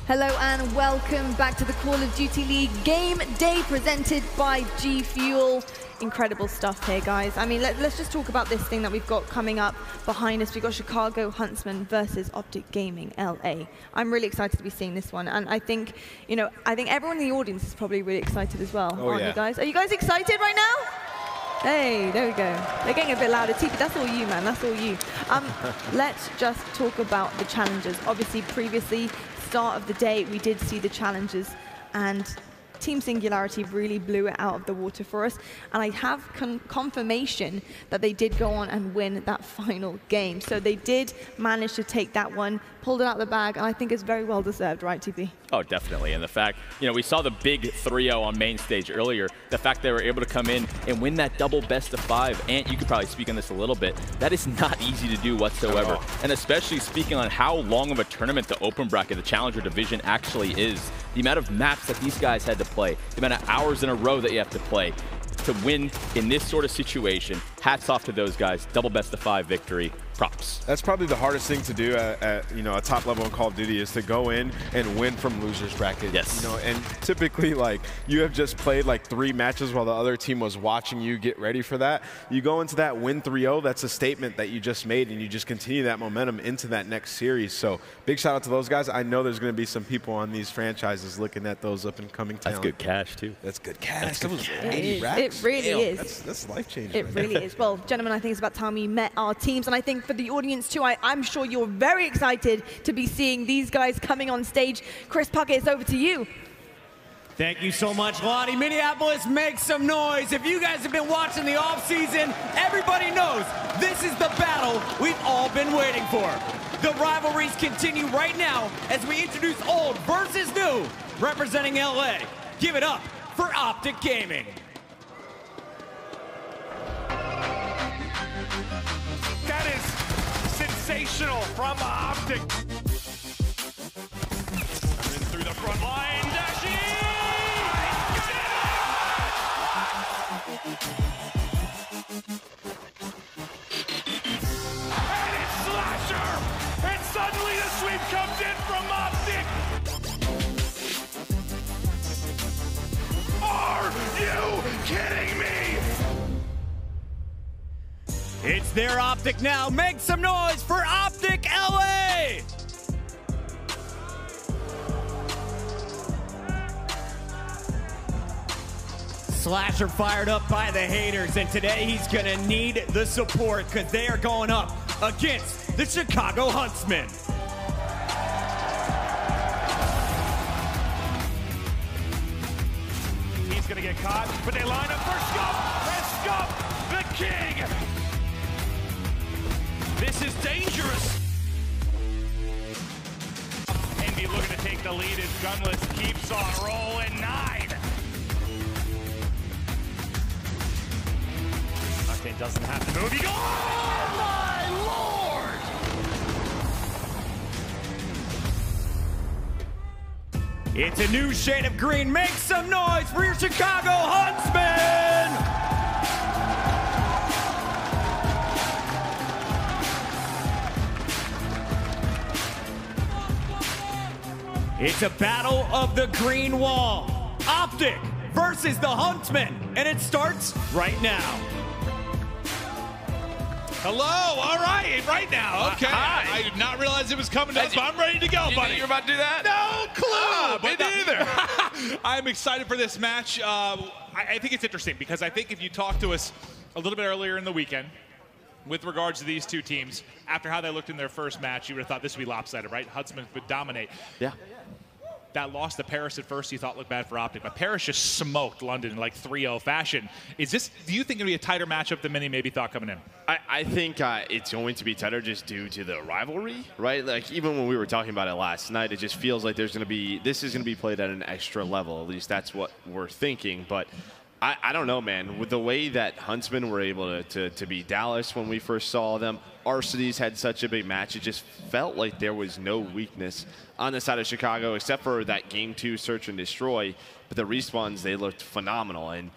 Hello and welcome back to the Call of Duty League Game Day presented by G Fuel. Incredible stuff here, guys. I mean, let's just talk about this thing that we've got coming up behind us. We've got Chicago Huntsmen versus OpTic Gaming LA. I'm really excited to be seeing this one, and I think, you know, everyone in the audience is probably really excited as well, aren't you guys? Are you guys excited right now? Hey, there we go. They're getting a bit louder. TP, that's all you, man. That's all you. Let's just talk about the challenges. Obviously, previously, start of the day, we did see the challenges, and Team Singularity really blew it out of the water for us. And I have confirmation that they did go on and win that final game. So they did manage to take that one, pulled it out of the bag, and I think it's very well deserved, right, TP? Oh, definitely. And the fact, you know, we saw the big 3-0 on main stage earlier. The fact they were able to come in and win that double best of 5, and you could probably speak on this a little bit, that is not easy to do whatsoever. And especially speaking on how long of a tournament the open bracket, the Challenger Division actually is. The amount of maps that these guys had to play, the amount of hours in a row that you have to play to win in this sort of situation. Hats off to those guys. Double best of 5 victory. Props. That's probably the hardest thing to do at you know, a top level in Call of Duty is to go in and win from losers bracket. Yes. You know, and typically, like, you have just played like 3 matches while the other team was watching you get ready for that. You go into that win 3-0, that's a statement that you just made, and you just continue that momentum into that next series. So big shout out to those guys. I know there's going to be some people on these franchises looking at those up and coming talent. That's good cash too. That's good cash. That's good cash. 80 racks. It really is. That's life changing. It really is. Well, gentlemen, I think it's about time we met our teams, and I think for the audience too, I'm sure you're very excited to be seeing these guys coming on stage. Chris Puckett, it's over to you. Thank you so much, Lottie. Minneapolis, make some noise. If you guys have been watching the offseason, everybody knows this is the battle we've all been waiting for. The rivalries continue right now as we introduce old versus new, representing LA. Give it up for OpTic Gaming. That is sensational from OpTic. Coming through the front line, dashing! And it's Slasher! And suddenly the sweep comes in from OpTic! Are you kidding me? It's their OpTic now. Make some noise for OpTic LA! Slasher fired up by the haters, and today he's gonna need the support because they are going up against the Chicago Huntsmen. He's gonna get caught, but they line up for Scuff, and Scuff, the king! This is dangerous. Envy looking to take the lead as Gunless keeps on rolling. 9. Octane doesn't have to move. He goes, oh my lord! It's a new shade of green. Make some noise for your Chicago Huntsmen! It's a battle of the green wall. OpTic versus the Huntsmen, and it starts right now. Hello, all right now, okay. Hi. I did not realize it was coming to us, but I'm ready to go, buddy. You were about to do that? No clue, Me neither. I'm excited for this match. I think it's interesting because I think if you talked to us a little bit earlier in the weekend with regards to these two teams, after how they looked in their first match, you would have thought this would be lopsided, right? Huntsmen would dominate. Yeah. That loss to Paris at first, you thought looked bad for OpTic, but Paris just smoked London in like 3-0 fashion. Is this, do you think it'll be a tighter matchup than many maybe thought coming in? I think it's going to be tighter just due to the rivalry, right? Like, even when we were talking about it last night, it just feels like there's going to be, this is going to be played at an extra level. At least that's what we're thinking. But I don't know, man. With the way that Huntsmen were able to beat Dallas when we first saw them, Arcitys had such a big match, it just felt like there was no weakness on the side of Chicago except for that Game 2 search and destroy. But the respawns, they looked phenomenal. And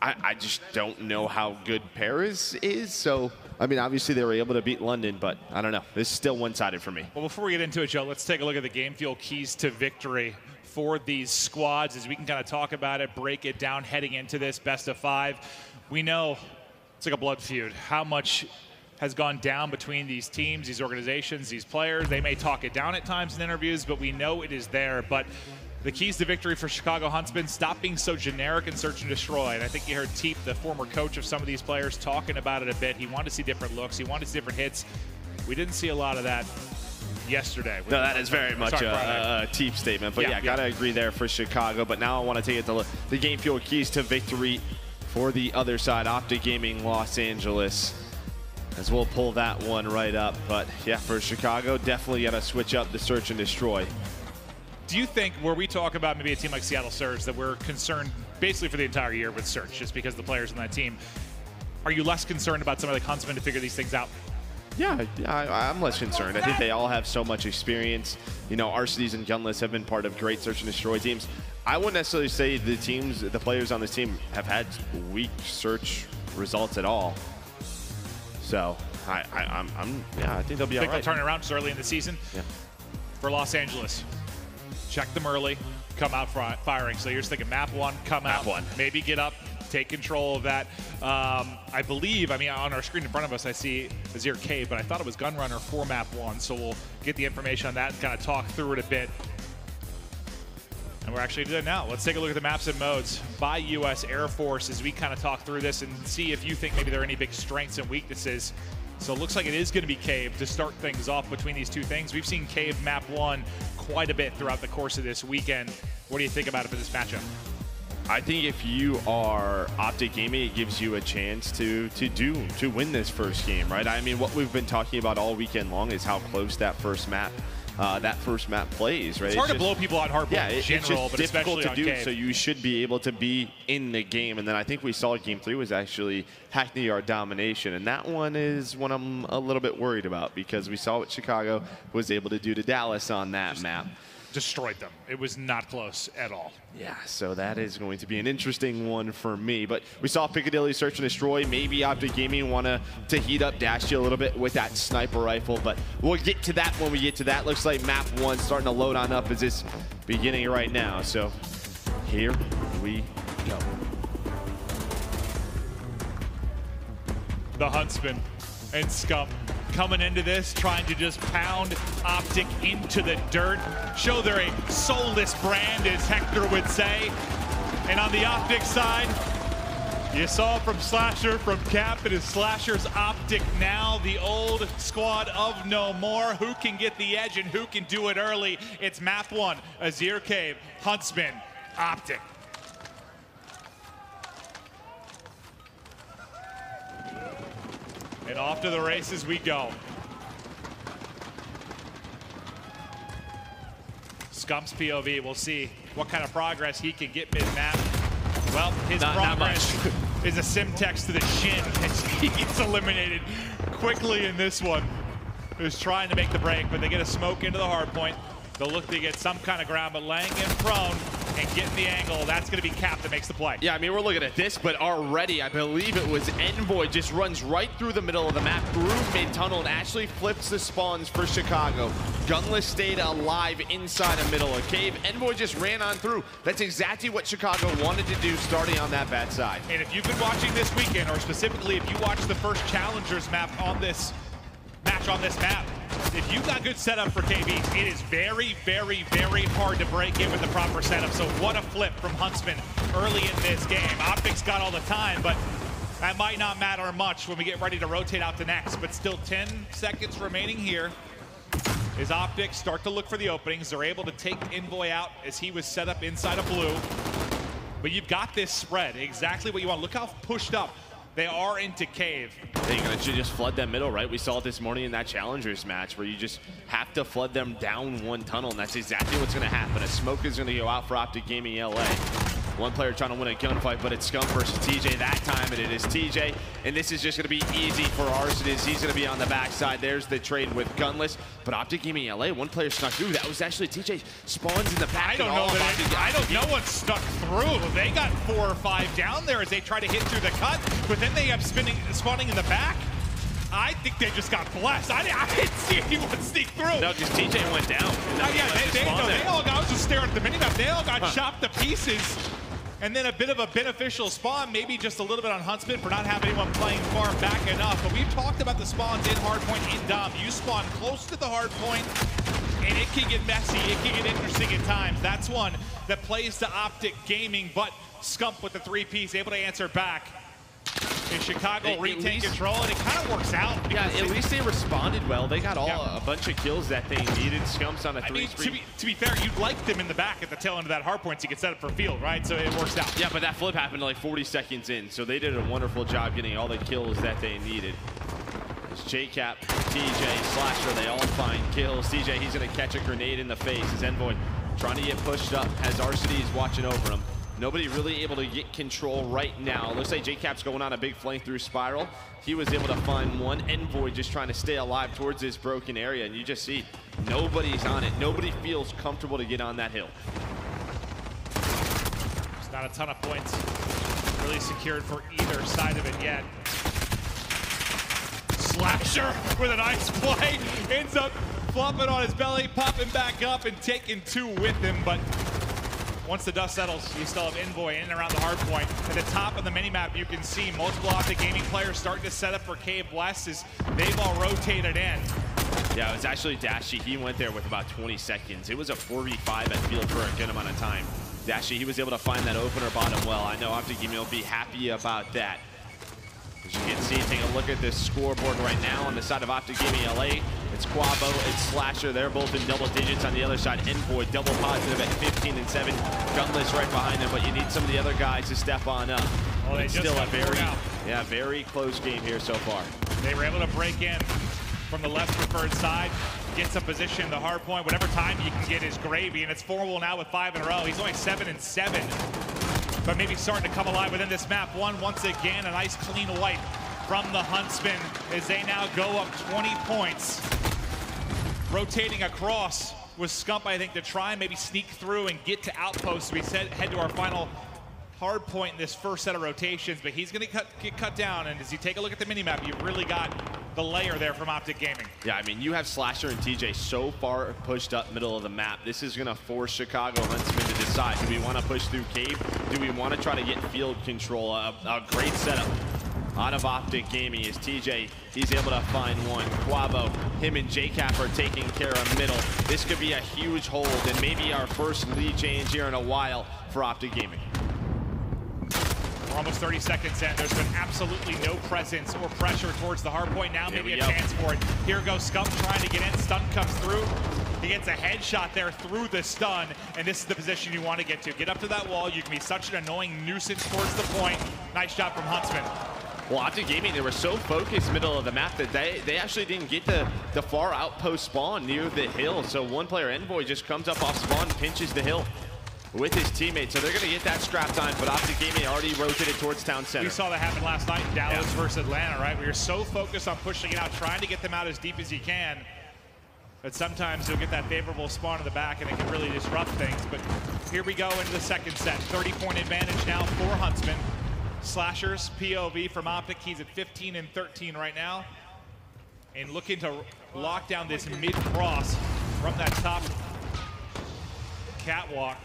I just don't know how good Paris is. So, I mean, obviously they were able to beat London, but I don't know. This is still one-sided for me. Well, before we get into it, Joe, let's take a look at the Game Fuel keys to victory for these squads as we can kind of talk about it, break it down heading into this best of 5. We know it's like a blood feud. How much has gone down between these teams, these organizations, these players. They may talk it down at times in interviews, but we know it is there. But the keys to victory for Chicago Huntsmen, stop being so generic and search and destroy. And I think you heard Teep, the former coach of some of these players, talking about it a bit. He wanted to see different looks. He wanted to see different hits. We didn't see a lot of that yesterday. No, that is very much a Teep statement. But yeah, gotta agree there for Chicago. But now I want to take it to the Game Fuel keys to victory for the other side, OpTic Gaming Los Angeles. As we'll pull that one right up. But yeah, for Chicago, definitely got to switch up the search and destroy. Do you think, where we talk about maybe a team like Seattle Surge, that we're concerned basically for the entire year with search, just because of the players on that team, are you less concerned about somebody like Huntsmen to figure these things out? Yeah, I'm less concerned. I think they all have so much experience. You know, Arcitys and Gunless have been part of great search and destroy teams. I wouldn't necessarily say the players on this team have had weak search results at all. So I think they'll be all right. They'll turn it around just early in the season. Yeah. For Los Angeles, check them early, come out firing. So you're just thinking map 1, come out, maybe get up, take control of that. I believe, I mean, on our screen in front of us, I see Azir Cave, but I thought it was Gunrunner for map 1. So we'll get the information on that and kind of talk through it a bit. And we're actually doing it now. Let's take a look at the maps and modes by U.S. Air Force as we kind of talk through this and see if you think maybe there are any big strengths and weaknesses. So it looks like it is going to be Cave to start things off between these two things. We've seen Cave map 1 quite a bit throughout the course of this weekend. What do you think about it for this matchup? I think if you are OpTic Gaming, it gives you a chance to win this first game, right? I mean, what we've been talking about all weekend long is how close that first map plays, right? It's hard to blow people on hardball in general, but difficult especially to do. Cave. So you should be able to be in the game. And then I think we saw Game 3 was actually Hackney Yard domination, and that one is one I'm a little bit worried about because we saw what Chicago was able to do to Dallas on that map. Destroyed them. It was not close at all. Yeah, so that is going to be an interesting one for me. But we saw Piccadilly search and destroy. Maybe OpTic Gaming want to heat up Dashy a little bit with that sniper rifle, but we'll get to that when we get to that. Looks like map 1 starting to load on up as it's beginning right now. So here we go. The Huntsmen and Scum coming into this, trying to just pound OpTic into the dirt, show they're a soulless brand, as Hector would say. And on the OpTic side, you saw from Slasher, from Cap, it is Slasher's OpTic now, the old squad of no more. Who can get the edge and who can do it early? It's map 1, Azir Cave, Huntsmen, OpTic. And off to the races we go. Scump's POV, we'll see what kind of progress he can get mid-map. Well, his progress is a Simtex to the shin as he gets eliminated quickly in this one. Who's trying to make the break, but they get a smoke into the hard point. They'll look to get some kind of ground, but laying in prone and getting the angle, that's going to be Cap that makes the play. Yeah, I mean, we're looking at this, but already, I believe it was Envoy just runs right through the middle of the map, through mid-tunnel, and actually flips the spawns for Chicago. Gunless stayed alive inside a middle of Cave. Envoy just ran on through. That's exactly what Chicago wanted to do starting on that bad side. And if you've been watching this weekend, or specifically if you watched the first Challengers map on this match on this map, if you've got good setup for KB, it is very, very, very hard to break in with the proper setup. So what a flip from Huntsmen early in this game. OpTic's got all the time, but that might not matter much when we get ready to rotate out to next. But still 10 seconds remaining here as OpTic start to look for the openings. They're able to take Envoy out as he was set up inside of blue. But you've got this spread, exactly what you want. Look how pushed up they are into Cave. They're going to just flood that middle, right? We saw it this morning in that Challengers match where you just have to flood them down one tunnel, and that's exactly what's going to happen. A smoke is going to go out for OpTic Gaming LA. One player trying to win a gunfight, but it's Scump versus TJ that time, and it is TJ. And this is just going to be easy for Arsenis. He's going to be on the backside. There's the trade with Gunless. But OpTic Gaming LA, one player snuck through. That was actually TJ. Spawns in the back. I don't know what stuck through. They got 4 or 5 down there as they try to hit through the cut, but then they end up spawning in the back. I think they just got blessed. I didn't see anyone sneak through. No, because TJ went down. They all got, I was just staring at the minimap. They all got chopped to pieces. And then a bit of a beneficial spawn, maybe just a little bit on Huntsmen for not having anyone playing far back enough. But we've talked about the spawns in hardpoint, in Dom. You spawn close to the hardpoint, and it can get messy. It can get interesting at times. That's one that plays to OpTic Gaming, but Scump with the 3-piece, able to answer back. In Chicago, retain control, and it kind of works out. Yeah, at least they responded well. They got a bunch of kills that they needed. Scump's on a 3 spree. To be fair, you'd like them in the back at the tail end of that hard point so you can set up for field, right? So it works out. Yeah, but that flip happened like 40 seconds in, so they did a wonderful job getting all the kills that they needed. It's JCap, TJ, Slasher, they all find kills. TJ, he's going to catch a grenade in the face. His Envoy trying to get pushed up, has RCDs watching over him. Nobody really able to get control right now. Looks like JCap's going on a big flank through Spiral. He was able to find one Envoy just trying to stay alive towards this broken area, and you just see nobody's on it. Nobody feels comfortable to get on that hill. There's not a ton of points really secured for either side of it yet. Slasher with a nice play, ends up flopping on his belly, popping back up and taking 2 with him, but once the dust settles, you still have Envoy in and around the hard point. At the top of the minimap, you can see multiple OpTic Gaming players starting to set up for Cave West as they've all rotated in. Yeah, it was actually Dashy. He went there with about 20 seconds. It was a 4v5 at field for a good amount of time. Dashy, he was able to find that opener bottom well. I know OpTic Gaming will be happy about that. As you can see, take a look at this scoreboard right now on the side of OpTic Gaming LA. It's Quabo, it's Slasher, they're both in double digits. On the other side, Envoy, double positive at 15 and 7. Gunless right behind them, but you need some of the other guys to step on up. Well, it's still a very close game here so far. They were able to break in from the left preferred side, get some position in the hard point. Whatever time you can get is gravy, and it's 4-1 now with 5 in a row. He's only 7 and 7, but maybe starting to come alive within this map. Once again, a nice clean wipe from the Huntsmen as they now go up 20 points. Rotating across with Scump, I think, to try and maybe sneak through and get to outposts. We head to our final hard point in this first set of rotations, but he's going to get cut down. And as you take a look at the minimap, you've really got the layer there from OpTic Gaming. Yeah, I mean, you have Slasher and TJ so far pushed up middle of the map. This is going to force Chicago Huntsmen to decide. Do we want to push through Cave? Do we want to try to get field control? A great setup out of OpTic Gaming is TJ. He's able to find one. Quavo, him and JCap are taking care of middle. This could be a huge hold and maybe our first lead change here in a while for OpTic Gaming. We're almost 30 seconds in. There's been absolutely no presence or pressure towards the hard point. Now maybe a chance for it. Here goes Scump trying to get in. Stun comes through. He gets a headshot there through the stun, and this is the position you want to get to. Get up to that wall. You can be such an annoying nuisance towards the point. Nice shot from Huntsmen. Well, OpTic Gaming, they were so focused middle of the map that they actually didn't get the far outpost spawn near the hill. So one player, Envoy, just comes up off spawn, pinches the hill with his teammates. So they're going to get that scrap time, but OpTic Gaming already rotated towards town center. We saw that happen last night in Dallas versus Atlanta, right? We were so focused on pushing it out, trying to get them out as deep as you can. But sometimes you'll get that favorable spawn in the back and it can really disrupt things. But here we go into the second set. 30-point advantage now for Huntsmen. Slashers POV from OpTic. He's at 15 and 13 right now. And looking to lock down this mid-cross from that top catwalk.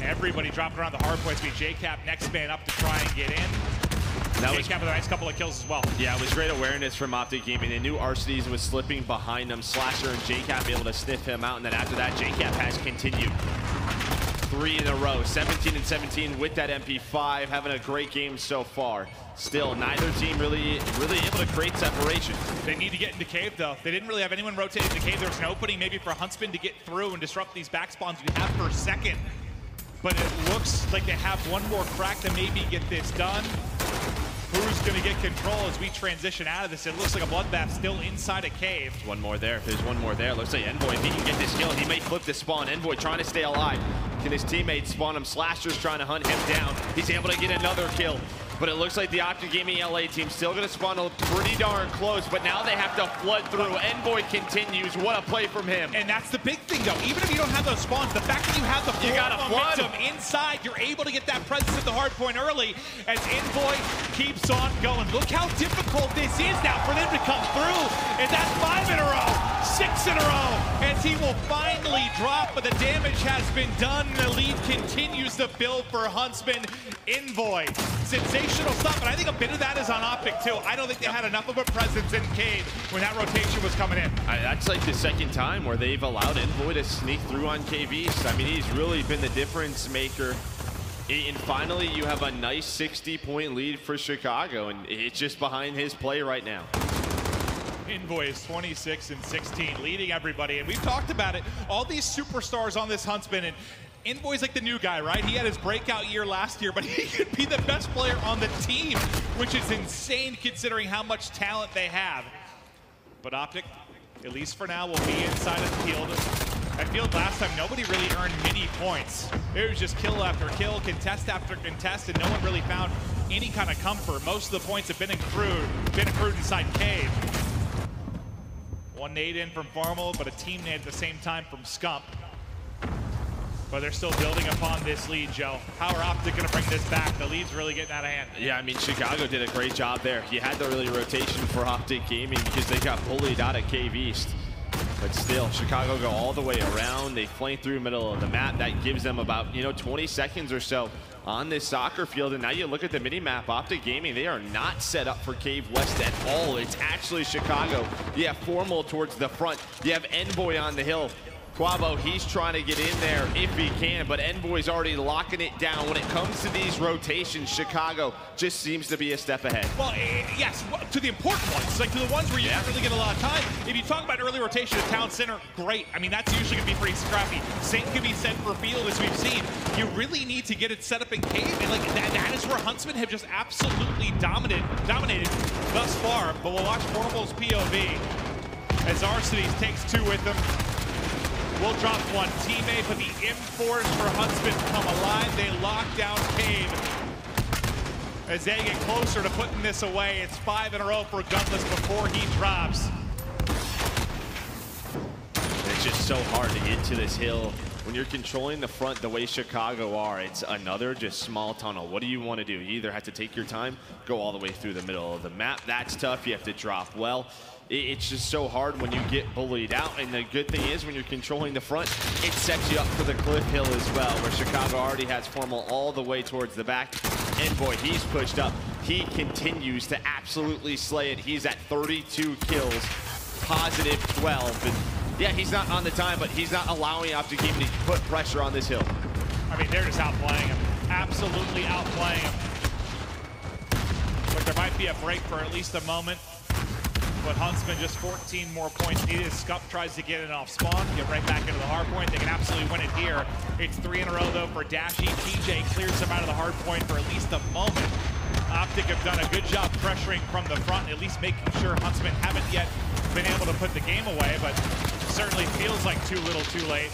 Everybody dropping around the hard points. Be JCap next man up to try and get in. JCap with a nice couple of kills as well. Yeah, it was great awareness from OpTic Gaming. They knew Arcedes was slipping behind them. Slasher and JCap able to sniff him out, and then after that, JCap has continued. 3 in a row, 17 and 17 with that MP5, having a great game so far. Still, neither team really able to create separation. They need to get into Cave, though. They didn't really have anyone rotate into Cave. There was an opening maybe for Huntsmen to get through and disrupt these back spawns you have for a second. But it looks like they have one more crack to maybe get this done. Who's going to get control as we transition out of this. It looks like a bloodbath still inside a cave. There's one more there. If there's one more there, looks like Envoy, if he can get this kill, he may flip the spawn. Envoy trying to stay alive. Can his teammates spawn him? Slasher's trying to hunt him down. He's able to get another kill. But it looks like the OpTic Gaming LA team still going to spawn pretty darn close, but now they have to flood through. Envoy continues. What a play from him. And that's the big thing, though. Even if you don't have those spawns, the fact that you have the momentum inside, you're able to get that presence at the hard point early as Envoy keeps on going. Look how difficult this is now for them to come through. And that's 5 in a row, 6 in a row, as he will finally drop, but the damage has been done. The lead continues to build for Huntsmen. Envoy, sensational stuff, but I think a bit of that is on OpTic too. I don't think they had enough of a presence in cave when that rotation was coming in. That's like the second time where they've allowed Envoy to sneak through on cave east. I mean, he's really been the difference maker. And finally, you have a nice 60-point lead for Chicago, and it's just behind his play right now. Envoy is 26 and 16, leading everybody, and we've talked about it. All these superstars on this Huntsman, and Envoy's like the new guy, right? He had his breakout year last year, but he could be the best player on the team, which is insane considering how much talent they have. But OpTic, at least for now, will be inside of the field. That field last time, nobody really earned many points. It was just kill after kill, contest after contest, and no one really found any kind of comfort. Most of the points have been accrued inside cave. One nade in from Formal, but a team nade at the same time from Scump. But they're still building upon this lead, Joe. How are OpTic going to bring this back? The lead's really getting out of hand. Yeah, I mean, Chicago did a great job there. You had the early rotation for OpTic Gaming because they got bullied out of Cave East. But still, Chicago go all the way around. They flank through the middle of the map. That gives them about, 20 seconds or so on this soccer field. And now you look at the mini-map, OpTic Gaming, they are not set up for Cave West at all. It's actually Chicago. You have Formal towards the front. You have Envoy on the hill. Quavo, he's trying to get in there if he can, but Envoy's already locking it down. When it comes to these rotations, Chicago just seems to be a step ahead. Well, yes, to the important ones, like to the ones where you don't really get a lot of time. If you talk about early rotation at Town Center, great. I mean, that's usually going to be pretty scrappy. Same can be said for field, as we've seen. You really need to get it set up in cave, and like that is where Huntsmen have just absolutely dominated thus far. But we'll watch Formal's POV as Arcades takes 2 with them. We'll drop one teammate, but the M4s for Huntsmen come alive. They lock down cave. As they get closer to putting this away, it's 5 in a row for Gunless before he drops. It's just so hard to get to this hill. When you're controlling the front the way Chicago are, it's another just small tunnel. What do you want to do? You either have to take your time, go all the way through the middle of the map. That's tough. You have to drop well. It's just so hard when you get bullied out. And the good thing is when you're controlling the front, it sets you up for the cliff hill as well, where Chicago already has Formal all the way towards the back. Envoy, he's pushed up. He continues to absolutely slay it. He's at 32 kills, positive 12. And yeah, he's not on the time, but he's not allowing OpTic Gaming to put pressure on this hill. I mean, they're just outplaying him. Absolutely outplaying him. But there might be a break for at least a moment. But Huntsman just 14 more points needed. Scump tries to get it off spawn, get right back into the hard point. They can absolutely win it here. It's 3 in a row though for Dashy. TJ clears him out of the hard point for at least a moment. OpTic have done a good job pressuring from the front, at least making sure Huntsmen haven't yet been able to put the game away, but certainly feels like too little too late.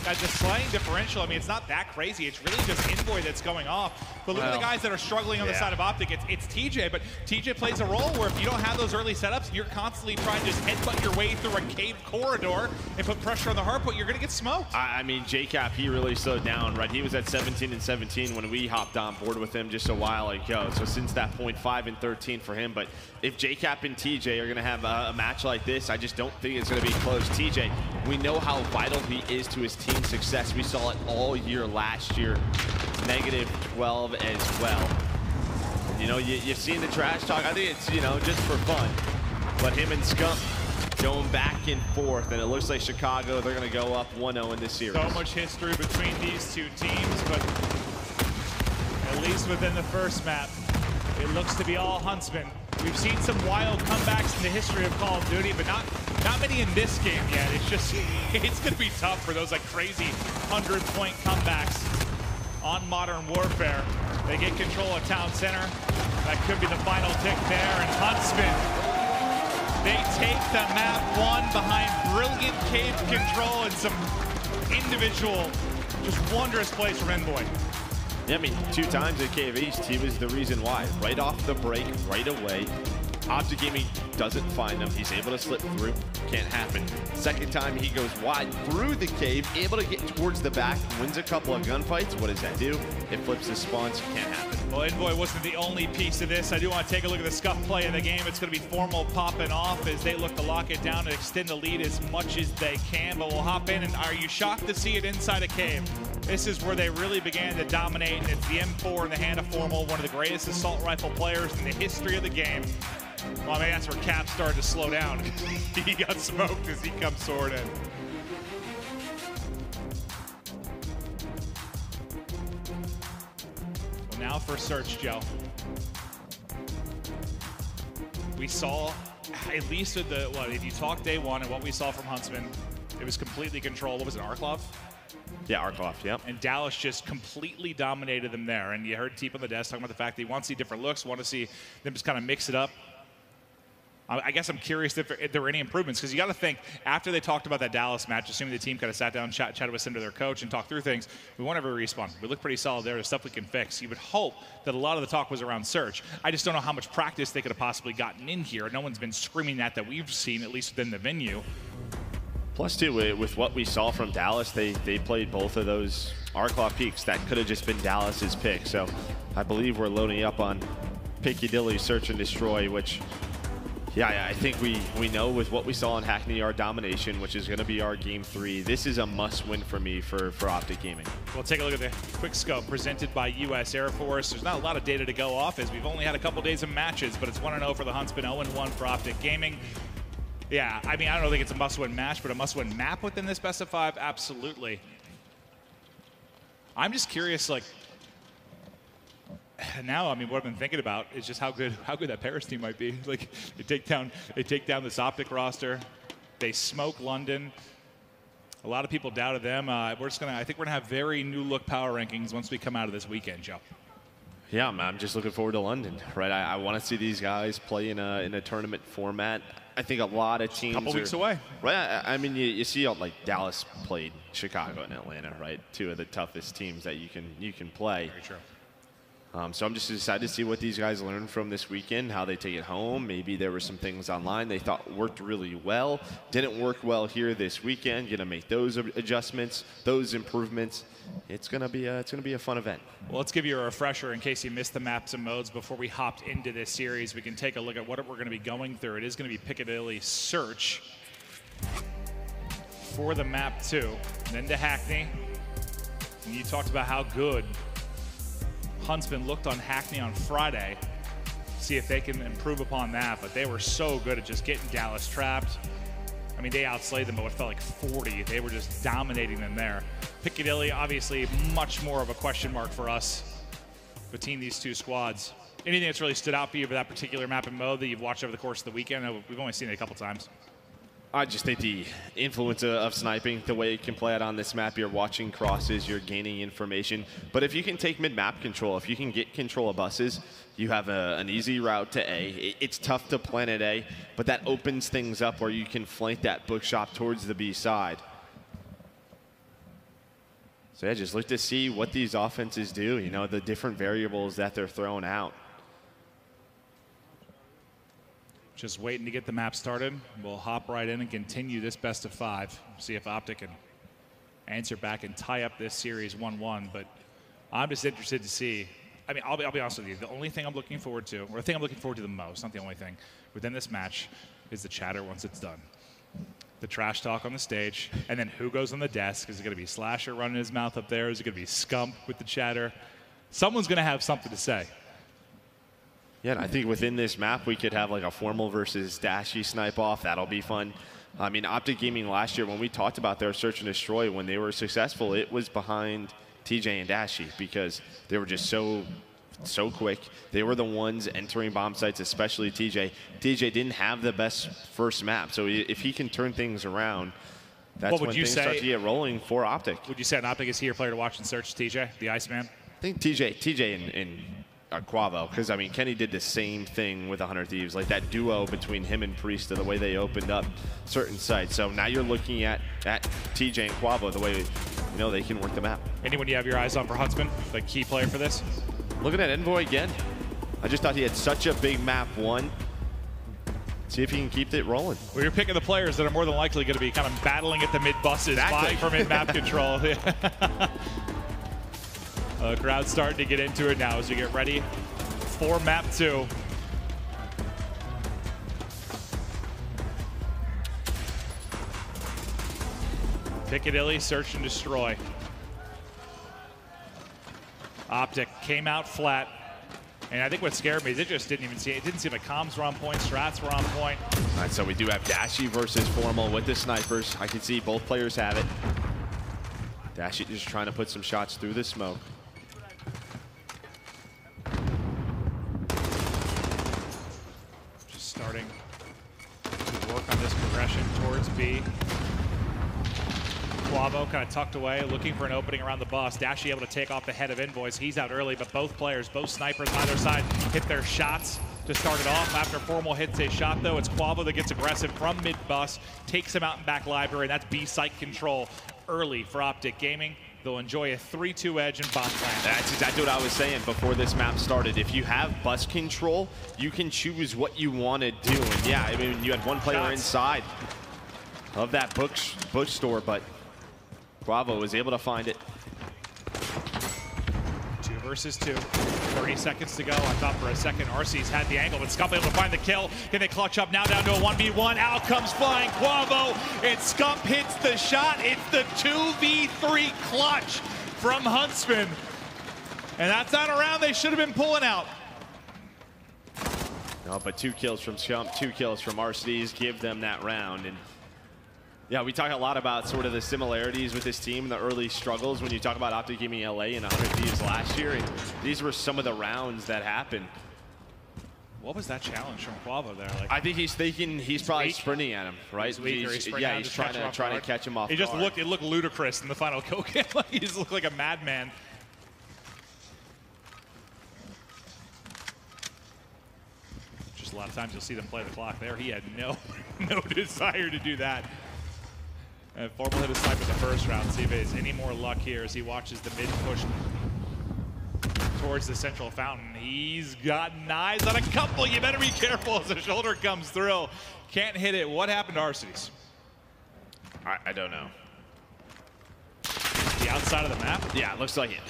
As a slaying differential, I mean, it's not that crazy. It's really just Envoy that's going off. But look at the guys that are struggling on the side of OpTic. It's TJ, but TJ plays a role where if you don't have those early setups, you're constantly trying to just headbutt your way through a cave corridor and put pressure on the hard point. You're going to get smoked. I mean, JCap, he really slowed down, right? He was at 17 and 17 when we hopped on board with him just a while ago. So since that point, 5 and 13 for him. But if JCap and TJ are going to have a match like this, I just don't think it's going to be close. TJ, we know how vital he is to his team's success. We saw it all year last year. Negative 12 as well. You know, you've seen the trash talk. I think it's, just for fun. But him and Scump going back and forth, and it looks like Chicago, they're going to go up 1-0 in this series. So much history between these two teams, but at least within the first map, it looks to be all Huntsmen. We've seen some wild comebacks in the history of Call of Duty, but not many in this game yet. It's just, it's going to be tough for those like crazy 100-point comebacks on Modern Warfare. They get control of town center. That could be the final tick there. And Huntsmen, they take the map 1 behind brilliant cave control and some individual, just wondrous plays from Envoy. Yeah, I mean, 2 times at Cave East, he was the reason why. Right off the break, right away. OpTic Gaming doesn't find him. He's able to slip through. Can't happen. Second time he goes wide through the cave, able to get towards the back, wins a couple of gunfights. What does that do? It flips the spawns. Can't happen. Well, Envoy wasn't the only piece of this. I do want to take a look at the scuff play in the game. It's going to be Formal popping off as they look to lock it down and extend the lead as much as they can. But we'll hop in, and are you shocked to see it inside a cave? This is where they really began to dominate, and it's the M4 in the hand of Formal, one of the greatest assault rifle players in the history of the game. Well, I mean, that's where Cap started to slow down. He got smoked as he comes sword in. Well, now for Search, Joe. We saw, at least with the, what, if you talk day 1 and what we saw from Huntsmen, it was completely controlled. What was it, Arklov? Yeah, Arklov, yep. And Dallas just completely dominated them there. And you heard Teep on the desk talking about the fact that he wants to see different looks, want to see them just kind of mix it up. I guess I'm curious if there were any improvements, because you got to think, after they talked about that Dallas match, assuming the team kind of sat down, chatted with them to their coach and talked through things, we won't ever respawn. We look pretty solid there. There's stuff we can fix. You would hope that a lot of the talk was around Search. I just don't know how much practice they could have possibly gotten in here. No one's been screaming that we've seen, at least within the venue. Plus, too, with what we saw from Dallas, they played both of those Arklov peaks. That could have just been Dallas's pick. So I believe we're loading up on Piccadilly Search and Destroy, which, yeah, I think we know with what we saw in Hackney, our domination, which is going to be our game 3. This is a must-win for me for OpTic Gaming. We'll take a look at the quick scope presented by U.S. Air Force. There's not a lot of data to go off, as we've only had a couple days of matches, but it's 1-0 for the Huntsmen, 0-1 for OpTic Gaming. Yeah, I mean, I don't think it's a must-win match, but a must-win map within this best of 5, absolutely. I'm just curious, like, now, I mean, what I've been thinking about is just how good that Paris team might be. Like, they take down this OpTic roster, they smoke London. A lot of people doubted them. I think we're gonna have very new look power rankings once we come out of this weekend, Joe. Yeah, I'm just looking forward to London, right? I want to see these guys play in a tournament format. I think a lot of teams couple weeks away. Right, I mean, you see, like, Dallas played Chicago and Atlanta, right? 2 of the toughest teams that you can play. Very true. So I'm just excited to see what these guys learn from this weekend, how they take it home. Maybe there were some things online they thought worked really well, didn't work well here this weekend. Going to make those adjustments, those improvements. It's gonna be a fun event. Well, let's give you a refresher in case you missed the maps and modes before we hopped into this series. We can take a look at what we're going to be going through. It is going to be Piccadilly Search for the map 2, and then to Hackney. And you talked about how good Huntsman looked on Hackney on Friday. See if they can improve upon that, but they were so good at just getting Dallas trapped. I mean, they outslayed them, but it felt like 40. They were just dominating them there. Piccadilly, obviously, much more of a question mark for us between these 2 squads. Anything that's really stood out for you for that particular map and mode that you've watched over the course of the weekend? I know we've only seen it a couple times. I just think the influence of sniping, the way it can play out on this map, you're watching crosses, you're gaining information. But if you can take mid-map control, if you can get control of buses, you have an easy route to A. It's tough to plan at A, but that opens things up where you can flank that bookshop towards the B side. So yeah, just look to see what these offenses do, you know, the different variables that they're throwing out. Just waiting to get the map started. We'll hop right in and continue this best of 5. See if OpTic can answer back and tie up this series 1-1. But I'm just interested to see. I mean, I'll be honest with you. The only thing I'm looking forward to, or the thing I'm looking forward to the most, not the only thing, within this match is the chatter once it's done. The trash talk on the stage, and then who goes on the desk. Is it going to be Slasher running his mouth up there? Is it going to be Scump with the chatter? Someone's going to have something to say. Yeah, and I think within this map, we could have like a Formal versus Dashy snipe off. That'll be fun. I mean, OpTic Gaming last year, when we talked about their search and destroy, when they were successful, it was behind TJ and Dashy because they were just so quick. They were the ones entering bomb sites, especially TJ. TJ didn't have the best first map, so if he can turn things around, that's when things start to get rolling for OpTic. Would you say an OpTic is here player to watch and search, TJ, the Iceman? I think TJ and Quavo, because I mean Kenny did the same thing with 100 Thieves, like that duo between him and Priest, the way they opened up certain sites. So now you're looking at TJ and Quavo, the way they can work the map. Anyone you have your eyes on for Huntsmen, the key player for this? Looking at Envoy again. I just thought he had such a big map one. See if he can keep it rolling. Well, you're picking the players that are more than likely going to be kind of battling at the mid buses, vying for mid-map control. Crowd's starting to get into it now as we get ready for map 2. Piccadilly, search and destroy. OpTic came out flat. And I think what scared me is it just didn't even see it. Didn't seem like comms were on point, strats were on point. All right, so we do have Dashy versus Formal with the snipers. I can see both players have it. Dashy just trying to put some shots through the smoke. Just starting to work on this progression towards B. Quavo kind of tucked away, looking for an opening around the bus. Dashy able to take off the head of Invoice. He's out early, but both players, both snipers on either side, hit their shots to start it off. After Formal hits a shot, though, it's Quavo that gets aggressive from mid-bus, takes him out in back library, and that's B site control early for OpTic Gaming. They'll enjoy a 3-2 edge in bot lane. That's exactly what I was saying before this map started. If you have bus control, you can choose what you want to do. And yeah, I mean, you had one player inside of that bookstore, but Quavo was able to find it. 2 versus 2. 30 seconds to go. I thought for a second RC's had the angle, but Scump able to find the kill. Can they clutch up now down to a 1v1? Out comes flying Quavo, and Scump hits the shot. It's the 2v3 clutch from Huntsmen. And that's not a round they should have been pulling out. No, but 2 kills from Scump, 2 kills from RC's give them that round. And yeah, we talk a lot about sort of the similarities with this team and the early struggles when you talk about OpTic Gaming LA and 100 Thieves last year. And these were some of the rounds that happened. What was that challenge from Quavo there? Like, I think he's thinking he's probably weak. Sprinting at him, right? He's trying to catch him off guard. It looked ludicrous in the final kill cam. He just looked like a madman. Just a lot of times you'll see them play the clock there. He had no desire to do that. And Formal hit a snipe in the first round. See if he has any more luck here as he watches the mid push towards the central fountain. He's gotten eyes on a couple. You better be careful as the shoulder comes through. Can't hit it. What happened to Arcees? I don't know. The outside of the map? Yeah, it looks like it.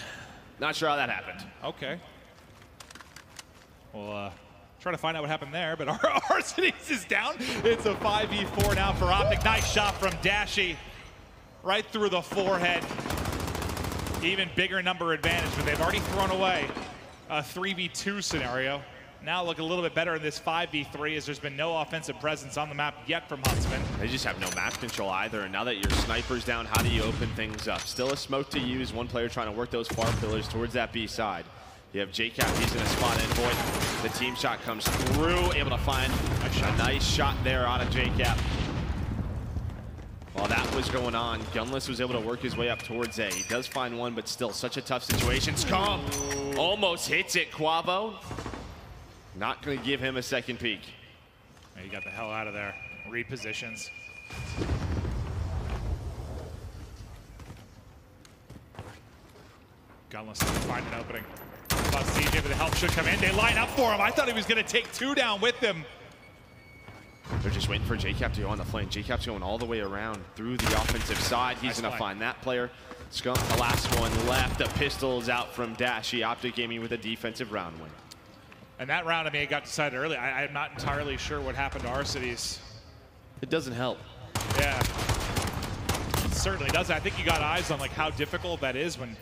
Not sure how that happened. Okay. Well, try to find out what happened there, but Arcees is down. It's a 5v4 now for OpTic. Nice shot from Dashy. Right through the forehead. Even bigger number advantage, but they've already thrown away a 3v2 scenario. Now look a little bit better in this 5v3 as there's been no offensive presence on the map yet from Huntsmen. They just have no map control either, and now that your sniper's down, how do you open things up? Still a smoke to use, one player trying to work those far pillars towards that B side. You have JCap, he's in a spot Envoy. The team shot comes through, able to find a nice shot there out of JCap. While that was going on, Gunless was able to work his way up towards A. He does find one, but still such a tough situation. Scump almost hits it, Quavo. Not going to give him a second peek. He got the hell out of there. Repositions. Gunless to find an opening. Thought CJ with the help should come in. They line up for him. I thought he was going to take 2 down with them. They're just waiting for JCap to go on the flank. JCap's going all the way around through the offensive side. He's going to find that player. Scump, the last one left. The pistol's out from Dashy. OpTic Gaming with a defensive round win. And that round, I mean, it got decided early. I'm not entirely sure what happened to Arcees. It doesn't help. Yeah, it certainly doesn't. I think you got eyes on like how difficult that is when,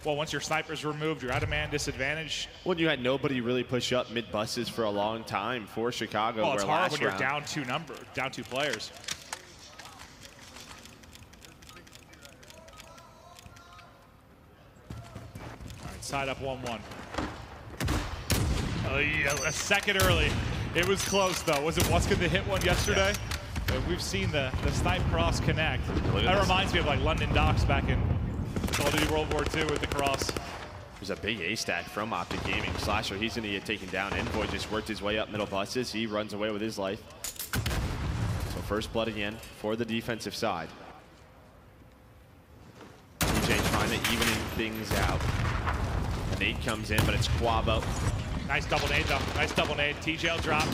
well, once your sniper's removed, you're at a man disadvantage. Well, you had nobody really push up mid buses for a long time for Chicago. Well, it's hard when you're down 2 players. All right, side up 1-1. Yeah, a second early. It was close though. Was it Waskin that hit one yesterday? Yeah. We've seen the snipe cross connect. That reminds me of like London Docks back in Call of Duty World War II with the cross. There's a big A stack from OpTic Gaming. Slasher, he's going to get taken down. Envoy just worked his way up middle buses. He runs away with his life. So first blood again for the defensive side. TJ trying to even things out. A nade comes in, but it's Quavo. Nice double nade, though. Nice double nade. TJ will drop.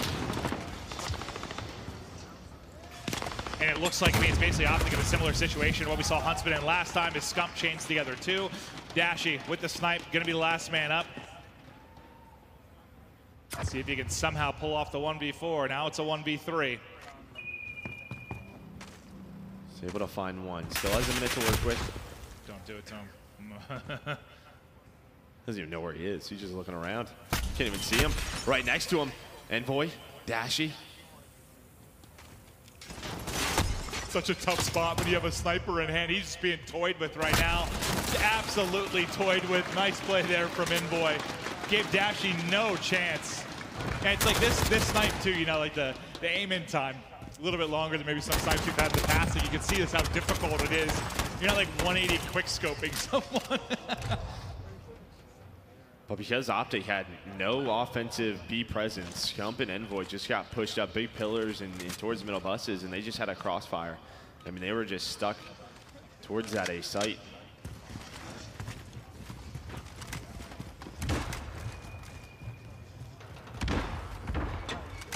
And it looks like, I mean, it's basically OpTic in a similar situation. What we saw Huntsmen in last time is Scump chains together too. Dashy with the snipe, gonna be the last man up. Let's see if he can somehow pull off the 1v4. Now it's a 1v3. He's able to find one. Still has a minute to work with. Don't do it to him. Doesn't even know where he is. He's just looking around. Can't even see him. Right next to him. Envoy, Dashy. Such a tough spot when you have a sniper in hand. He's just being toyed with right now. Absolutely toyed with. Nice play there from Envoy. Gave Dashy no chance. And it's like this snipe too, you know, like the aim in time. A little bit longer than maybe some snipes we've had in the past. And you can see this how difficult it is. You're not like 180 quick scoping someone. But because OpTic had no offensive B presence, Scump and Envoy just got pushed up big pillars and towards the middle buses, and they just had a crossfire. I mean, they were just stuck towards that A site.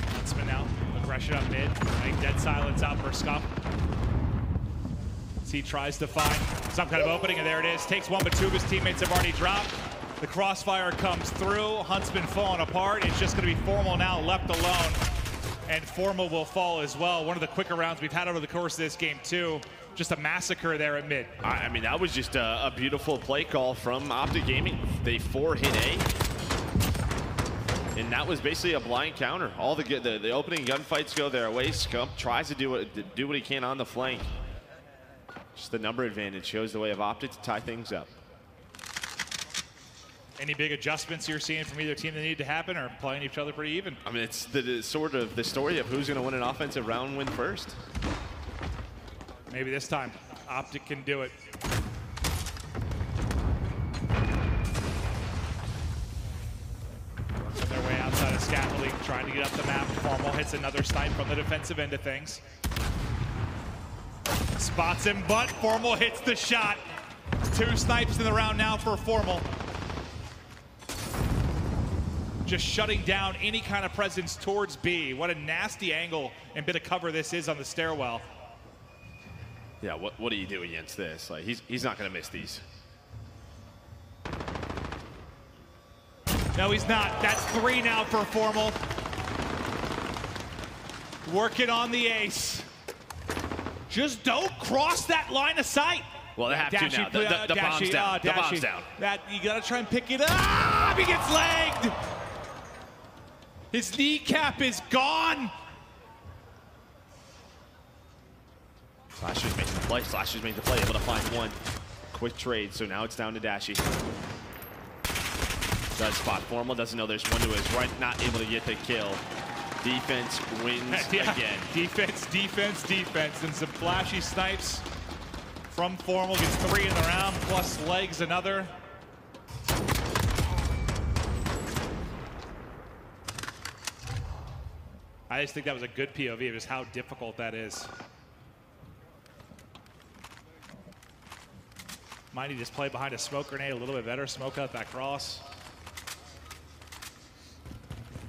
Huntsman now, aggression up mid. Like dead silence out for Scump. He tries to find some kind of opening, and there it is. Takes one, but two of his teammates have already dropped. The crossfire comes through. Huntsman falling apart. It's just going to be Formal now left alone. And Formal will fall as well. One of the quicker rounds we've had over the course of this game, too. Just a massacre there at mid. I mean, that was just a beautiful play call from OpTic Gaming. They 4-hit A. And that was basically a blind counter. All the opening gunfights go their way. Scump tries to do what he can on the flank. Just the number advantage shows the way of OpTic to tie things up. Any big adjustments you're seeing from either team that need to happen, or playing each other pretty even? I mean, it's the sort of the story of who's going to win an offensive round win first. Maybe this time, OpTic can do it. Working their way outside of scaffolding, trying to get up the map. Formal hits another snipe from the defensive end of things. Spots him, but Formal hits the shot. 2 snipes in the round now for Formal. Just shutting down any kind of presence towards B. What a nasty angle and bit of cover this is on the stairwell. Yeah, what do you do against this? Like, he's not going to miss these. No, he's not. That's 3 now for Formal. Working on the ace. Just don't cross that line of sight. Well, they have to now. The bomb's down. The bomb's down. That, you got to try and pick it up. He gets legged. His kneecap is gone. Slasher's making the play. Slasher's making the play. Able to find one. Quick trade. So now it's down to Dashy. Does spot Formal. Doesn't know there's one to his right. Not able to get the kill. Defense wins again. Defense, defense, defense. And some flashy snipes from Formal. Gets 3 in the round. Plus legs another. I just think that was a good POV of just how difficult that is. Might he just play behind a smoke grenade a little bit better, smoke out that cross.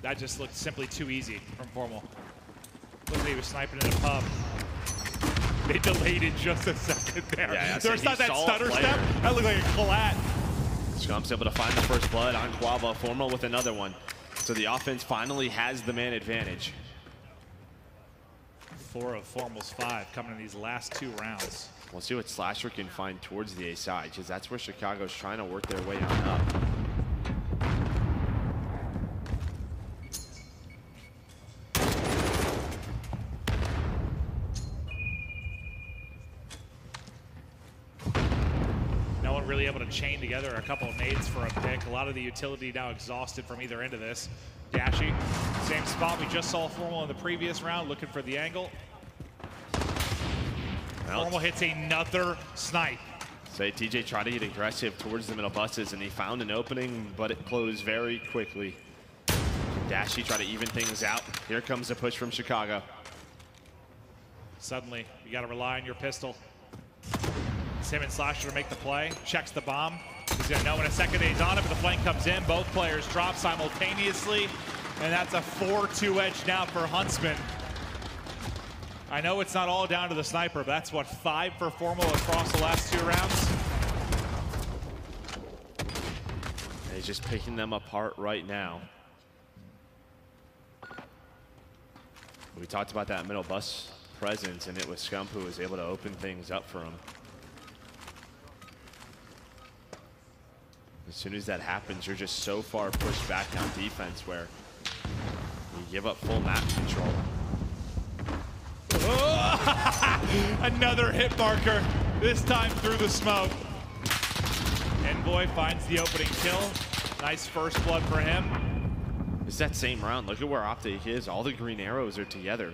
That just looked simply too easy from Formal. Looked like he was sniping in a pub. They delayed it just a second there. Yeah, There's not that stutter step. That looked like a collat. Scump's able to find the first blood on Quavo. Formal with another one. So the offense finally has the man advantage. 4 of Formal's 5 coming in these last 2 rounds. We'll see what Slasher can find towards the A side, because that's where Chicago's trying to work their way on up. No one really able to chain together a couple of nades for a pick. A lot of the utility now exhausted from either end of this. Dashy, same spot we just saw Formal in the previous round, looking for the angle. Formal hits another snipe. Say TJ tried to get aggressive towards the middle buses, and he found an opening, but it closed very quickly. Dashy try to even things out. Here comes the push from Chicago. Suddenly, you got to rely on your pistol. Sim and Slasher to make the play. Checks the bomb. He's going to know in a second that he's on it, but the flank comes in. Both players drop simultaneously, and that's a 4-2 edge now for Huntsmen. I know it's not all down to the sniper, but that's what, 5 for Formal across the last 2 rounds. And he's just picking them apart right now. We talked about that middle bus presence, and it was Scump who was able to open things up for him. As soon as that happens, you're just so far pushed back on defense where you give up full map control. Oh! Another hit marker, this time through the smoke. Envoy finds the opening kill. Nice first blood for him. It's that same round. Look at where OpTic is. All the green arrows are together.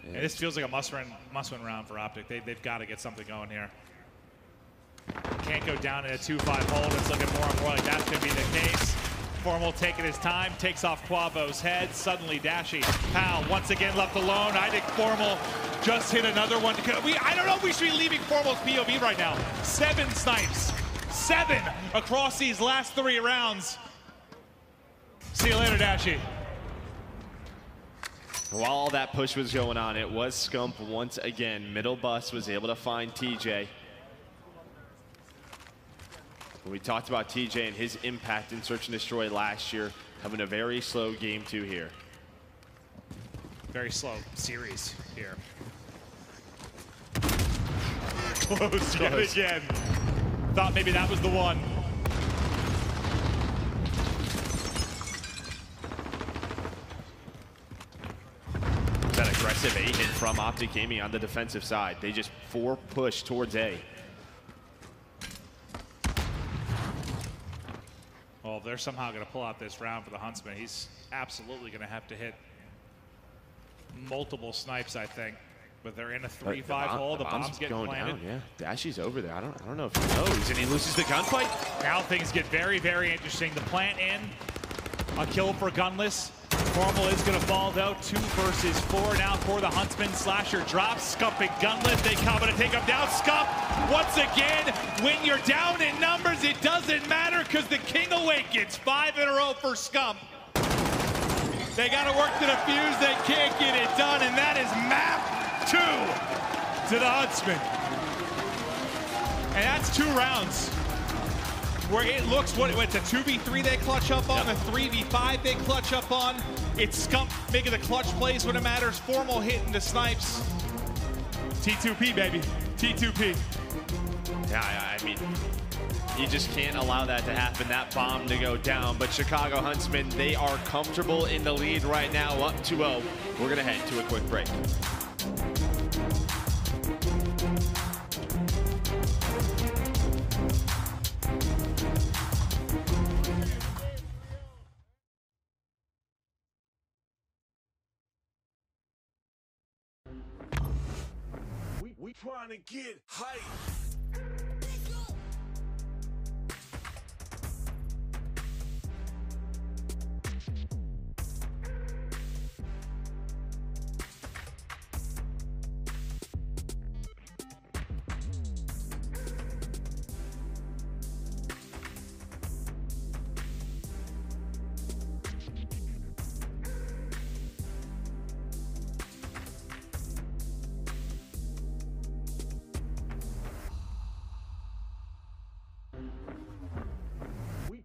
And this feels like a must-win round for OpTic. They've got to get something going here. Can't go down in a 2-5 hold. It's looking more and more like that's going to be the case. Formal taking his time, takes off Quavo's head. Suddenly Dashy, Pal once again left alone. I think Formal just hit another one. I don't know if we should be leaving Formal's POV right now. 7 snipes. 7 across these last 3 rounds. See you later, Dashy. While all that push was going on, it was Scump once again. Middle bus was able to find TJ. We talked about TJ and his impact in Search and Destroy last year, having a very slow game 2 here. Very slow series here. Close yet again. Thought maybe that was the one. That aggressive A hit from OpTic Gaming on the defensive side. They just 4 push towards A. Well, if they're somehow going to pull out this round for the Huntsman, he's absolutely going to have to hit multiple snipes, I think. But they're in a 3-5 hole. The bomb's getting going planted. down, yeah. Dashy's over there. I don't know if he knows, and he loses the gunfight. Now things get very, very interesting. The plant in, a kill for Gunless. Formal is going to fall though. 2 versus 4 now for the Huntsman. Slasher drops. Scump and Gunless. They come to take him down. Scump once again. When you're down in numbers, it doesn't matter because the King awakens. 5 in a row for Scump. They got to work to the fuse. They can't get it done, and that is map 2 to the Huntsman. And that's 2 rounds where it looks it's a 2v3 they clutch up on, a 3v5 they clutch up on. It's Scump making the clutch plays when it matters. Formal hitting the snipes. T2P, baby. T2P. Yeah, I mean, you just can't allow that to happen, that bomb to go down. But Chicago Huntsmen, they are comfortable in the lead right now, up 2-0. We're going to head to a quick break. We trying to get hype.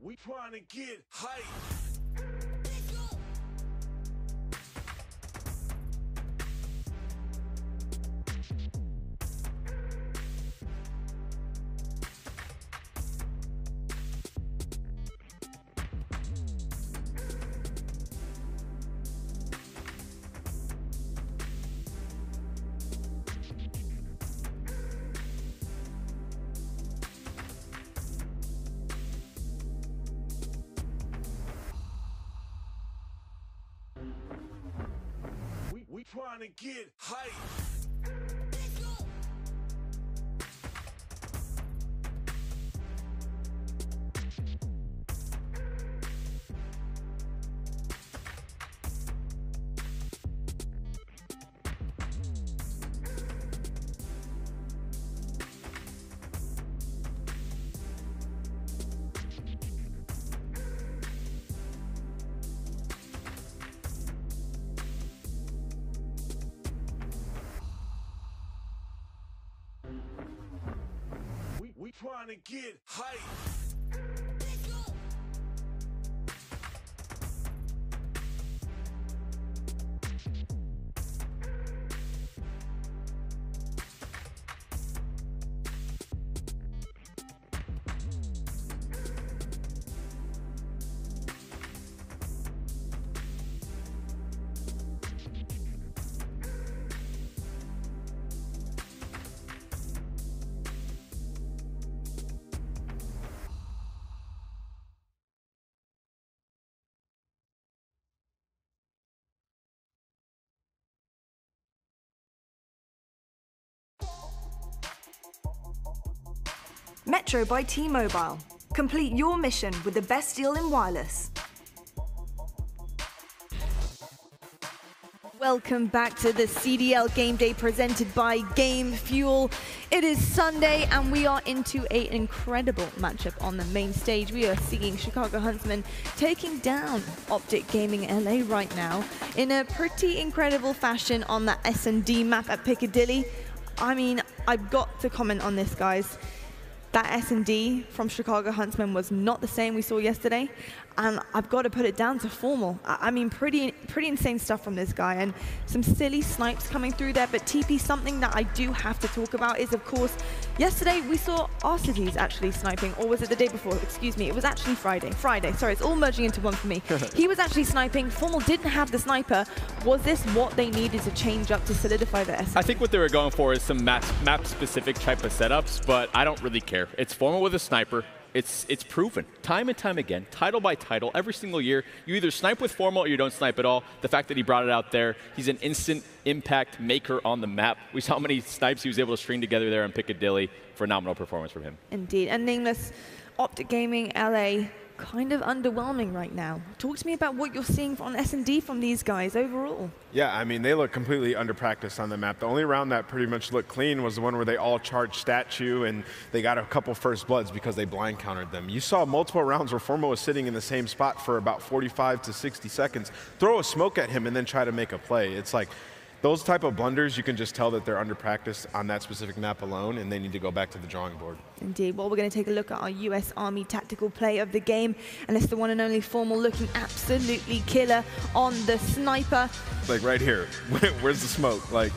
We trying to get hype. We trying to get hype. trying to get hype. Metro by T-Mobile. Complete your mission with the best deal in wireless. Welcome back to the CDL Game Day presented by Game Fuel. It is Sunday and we are into an incredible matchup on the main stage. We are seeing Chicago Huntsmen taking down OpTic Gaming LA right now in a pretty incredible fashion on the S&D map at Piccadilly. I mean, I've got to comment on this, guys. That S&D from Chicago Huntsmen was not the same we saw yesterday, and I've got to put it down to formal. I mean, pretty insane stuff from this guy, and some silly snipes coming through there. But TP, something that I do have to talk about is, of course, yesterday we saw Arcides actually sniping, or was it the day before? Excuse me, it was actually Friday. Sorry, it's all merging into one for me. He was actually sniping. Formal didn't have the sniper. Was this what they needed to change up to solidify their S&D? I think what they were going for is some map-specific type of setups, but I don't really care. It's Formal with a sniper. It's proven time and time again, title by title, every single year. You either snipe with Formal or you don't snipe at all. The fact that he brought it out there, he's an instant impact maker on the map. We saw how many snipes he was able to string together there in Piccadilly. Phenomenal performance from him. Indeed. And Nameless, OpTic Gaming LA, kind of underwhelming right now. Talk to me about what you're seeing on S&D from these guys overall. Yeah, I mean, they look completely underpracticed on the map. The only round that pretty much looked clean was the one where they all charged statue and they got a couple first bloods because they blind countered them. You saw multiple rounds where Formo was sitting in the same spot for about 45 to 60 seconds, throw a smoke at him and then try to make a play. It's like, those type of blunders, you can just tell that they're under practice on that specific map alone, and they need to go back to the drawing board. Indeed. Well, we're going to take a look at our US Army tactical play of the game, and it's the one and only Formal looking absolutely killer on the sniper. Like right here, where's the smoke? Like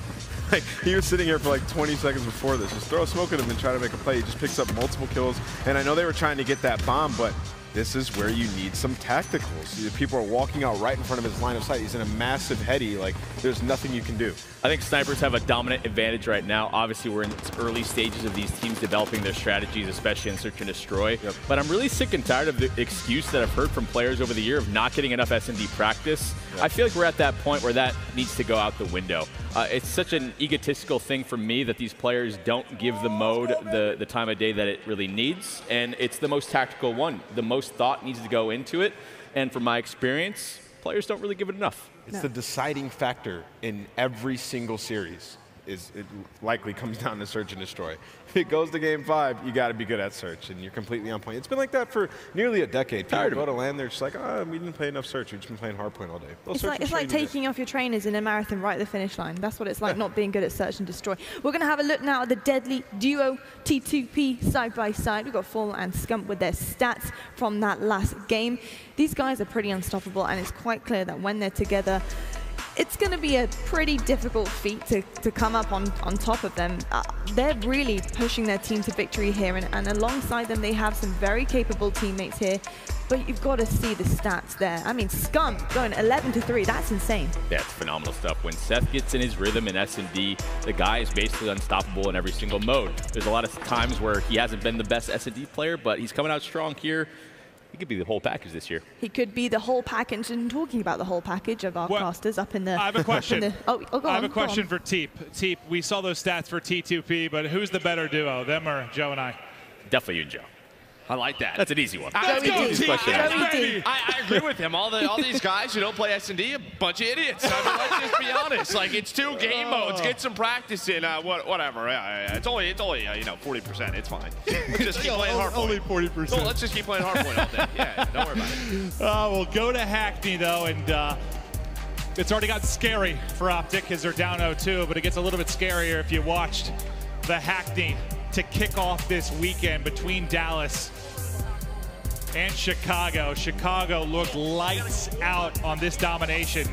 he was sitting here for like 20 seconds before this. Just throw a smoke at him and try to make a play. He just picks up multiple kills, and I know they were trying to get that bomb, but this is where you need some tacticals. People are walking out right in front of his line of sight. He's in a massive heady. Like, there's nothing you can do. I think snipers have a dominant advantage right now. Obviously, we're in its early stages of these teams developing their strategies, especially in Search and Destroy. Yep. But I'm really sick and tired of the excuse that I've heard from players over the year of not getting enough S&D practice. Yep. I feel like we're at that point where that needs to go out the window. It's such an egotistical thing for me that these players don't give the mode the time of day that it really needs. And it's the most tactical one. The most thought needs to go into it. And from my experience, players don't really give it enough. It's the deciding factor in every single series. It likely comes down to Search and Destroy. If it goes to Game 5, you got to be good at Search, and you're completely on point. It's been like that for nearly a decade. People go to LAN, they're just like, oh, we didn't play enough Search. We've just been playing Hardpoint all day. Well, it's like taking off your trainers in a marathon right at the finish line. That's what it's like not being good at Search and Destroy. We're going to have a look now at the deadly duo T2P side by side. We've got Formal and Scump with their stats from that last game. These guys are pretty unstoppable, and it's quite clear that when they're together, it's going to be a pretty difficult feat to come up on top of them. They're really pushing their team to victory here, and alongside them they have some very capable teammates here, but you've got to see the stats there. I mean, Scump going 11-3, that's insane. Yeah, it's phenomenal stuff. When Seth gets in his rhythm in S&D, the guy is basically unstoppable in every single mode. There's a lot of times where he hasn't been the best S&D player, but he's coming out strong here. He could be the whole package this year. He could be the whole package, and talking about the whole package of our casters up in the... I have a question. I have a question for Teep. Teep, we saw those stats for T2P, but who's the better duo, them or Joe and I? Definitely you and Joe. I like that. That's an easy one. Let's go, I agree with him. All these guys who don't play S&D, a bunch of idiots. I mean, let's just be honest. Like, it's 2 game modes. Get some practice in. Whatever. It's only 40%. It's fine. Let's just keep playing Hardpoint. Only 40%. No, let's just keep playing Hardpoint all day. Yeah, don't worry about it. We'll go to Hackney, though, and it's already got scary for OpTic because they're down 0-2, but it gets a little bit scarier if you watched the Hackney to kick off this weekend between Dallas and Chicago. Chicago looked lights out on this domination.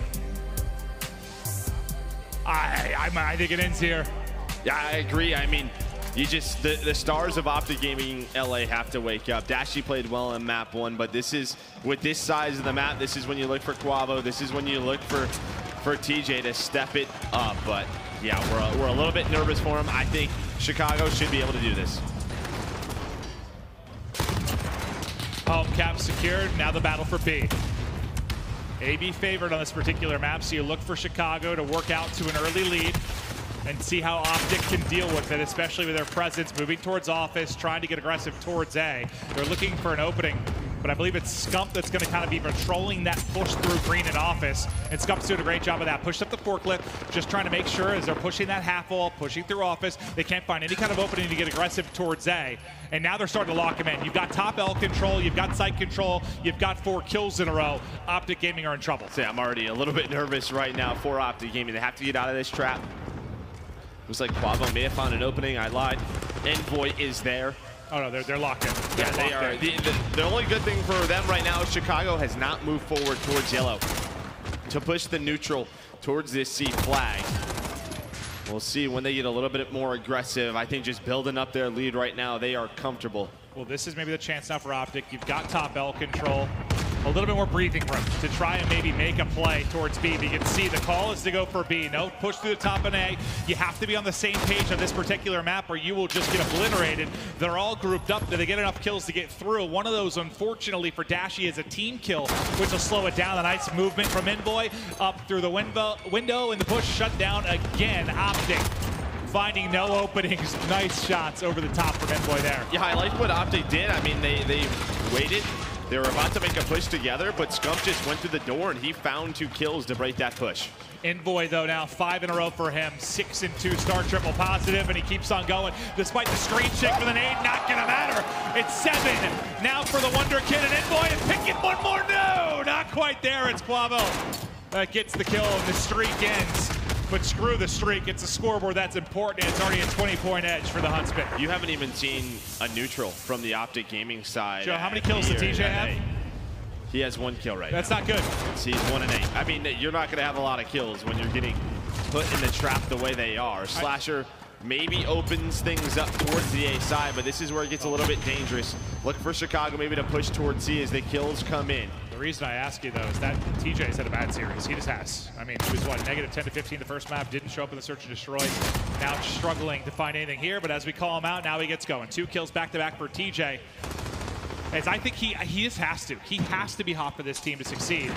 I think it ends here. Yeah, I agree. I mean, you just, the stars of OpTic Gaming LA have to wake up. Dashy played well in map 1, but this is, with this size of the map, this is when you look for Quavo. This is when you look for TJ to step it up. But yeah, we're a little bit nervous for him. I think Chicago should be able to do this. Home cap secured, now the battle for B. AB favored on this particular map, so you look for Chicago to work out to an early lead and see how OpTic can deal with it, especially with their presence moving towards office, trying to get aggressive towards A. They're looking for an opening, but I believe it's Scump that's going to kind of be patrolling that push through green in office, and Scump's doing a great job of that. Pushed up the forklift, just trying to make sure as they're pushing that half wall, pushing through office, they can't find any kind of opening to get aggressive towards A. And now they're starting to lock him in. You've got top L control, you've got site control, you've got 4 kills in a row. OpTic Gaming are in trouble. So I'm already a little bit nervous right now for OpTic Gaming. They have to get out of this trap. Looks like Quavo may have found an opening. I lied. Envoy is there. Oh no, they're locked in. Yeah, they are. The only good thing for them right now is Chicago has not moved forward towards yellow to push the neutral towards this C flag. We'll see when they get a little bit more aggressive. I think just building up their lead right now, they are comfortable. Well, this is maybe the chance now for OpTic. You've got top L control. A little bit more breathing room to try and maybe make a play towards B. But you can see the call is to go for B. No push through the top of A. You have to be on the same page on this particular map or you will just get obliterated. They're all grouped up. Do they get enough kills to get through? One of those, unfortunately, for Dashy is a team kill, which will slow it down. A nice movement from Envoy up through the window, and the push shut down again. OpTic finding no openings. Nice shots over the top from Envoy there. Yeah, I like what OpTic did. I mean, they waited. They were about to make a push together, but Scump just went through the door and he found 2 kills to break that push. Envoy, though, now 5 in a row for him. 6 and 2 star triple positive, and he keeps on going. Despite the screen check for the nade, not gonna matter. It's 7 now for the Wonder Kid, and Envoy is picking one more. No, not quite there. It's Quavo that gets the kill, and the streak ends. But screw the streak. It's a scoreboard that's important. It's already a 20-point edge for the Huntsmen. You haven't even seen a neutral from the OpTic Gaming side. Joe, how many kills does TJ have? He has 1 kill right now. That's not good. He's 1 and 8. I mean, you're not going to have a lot of kills when you're getting put in the trap the way they are. Slasher maybe opens things up towards the A side, but this is where it gets a little bit dangerous. Look for Chicago maybe to push towards C as the kills come in. The reason I ask you, though, is that TJ's had a bad series. He just has. I mean, he was, what, negative 10 to 15 the first map, didn't show up in the search and destroy. Now struggling to find anything here, but as we call him out, now he gets going. 2 kills back-to-back for TJ. As I think he just has to. He has to be hot for this team to succeed.